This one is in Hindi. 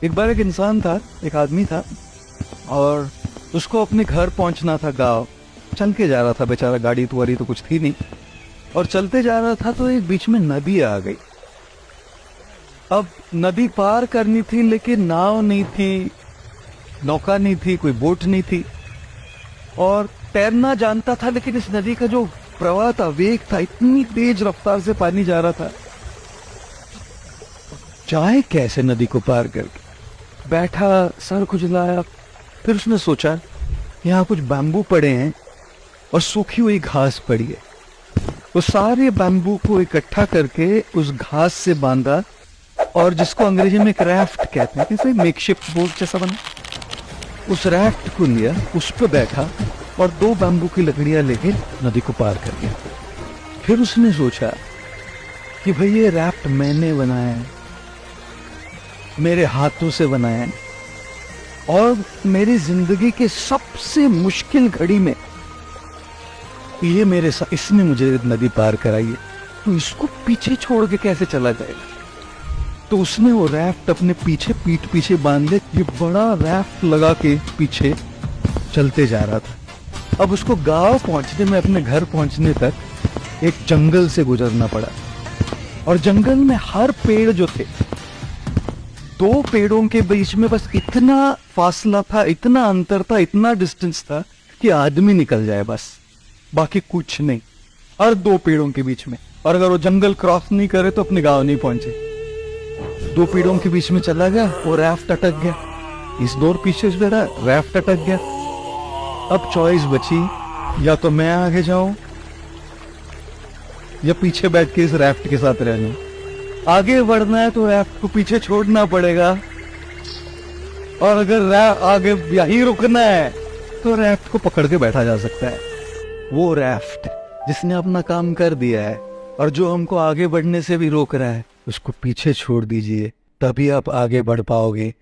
एक बार एक इंसान था, एक आदमी था और उसको अपने घर पहुंचना था गांव। चल के जा रहा था बेचारा, गाड़ी वाड़ी तो कुछ थी नहीं और चलते जा रहा था तो एक बीच में नदी आ गई। अब नदी पार करनी थी लेकिन नाव नहीं थी, नौका नहीं थी, कोई बोट नहीं थी और तैरना जानता था लेकिन इस नदी का जो प्रवाह था, वेग था, इतनी तेज रफ्तार से पानी जा रहा था, जाए कैसे नदी को पार करके। बैठा, सर खुजलाया, फिर उसने सोचा यहाँ कुछ बैम्बू पड़े हैं और सूखी हुई घास पड़ी है। वो सारे बैम्बू को इकट्ठा करके उस घास से बांधा और जिसको अंग्रेजी में एक रैफ्ट कहते हैं, जैसे मेकशिफ्ट बोट जैसा बना, उस रैफ्ट को लिया, उस पर बैठा और 2 बैम्बू की लकड़ियां लेके नदी को पार कर गया। फिर उसने सोचा कि भाई ये रैफ्ट मैंने बनाया है, मेरे हाथों से बनाया है और मेरी जिंदगी के सबसे मुश्किल घड़ी में ये मेरे साथ, इसने मुझे नदी पार कराई है, तो इसको पीछे छोड़ के कैसे चला जाएगा। तो उसने वो रैफ्ट अपने पीछे, पीठ पीछे बांध ले, ये बड़ा रैफ्ट लगा के पीछे चलते जा रहा था। अब उसको गांव पहुंचने में, अपने घर पहुंचने तक एक जंगल से गुजरना पड़ा और जंगल में हर पेड़ जो थे, 2 पेड़ों के बीच में बस इतना फासला था, इतना अंतर था, इतना डिस्टेंस था कि आदमी निकल जाए बस, बाकी कुछ नहीं। हर 2 पेड़ों के बीच में, और अगर वो जंगल क्रॉस नहीं करे तो अपने गांव नहीं पहुंचे। 2 पेड़ों के बीच में चला गया, वो रैफ्ट अटक गया, इस दौर पीछे से रहा, रैफ्ट अटक गया। अब चॉइस बची, या तो मैं आगे जाऊं या पीछे बैठ के इस रैफ्ट के साथ रहना। आगे बढ़ना है तो रैफ्ट को पीछे छोड़ना पड़ेगा, और अगर आगे यहीं रुकना है तो रैफ्ट को पकड़ के बैठा जा सकता है। वो रैफ्ट जिसने अपना काम कर दिया है और जो हमको आगे बढ़ने से भी रोक रहा है, उसको पीछे छोड़ दीजिए, तभी आप आगे बढ़ पाओगे।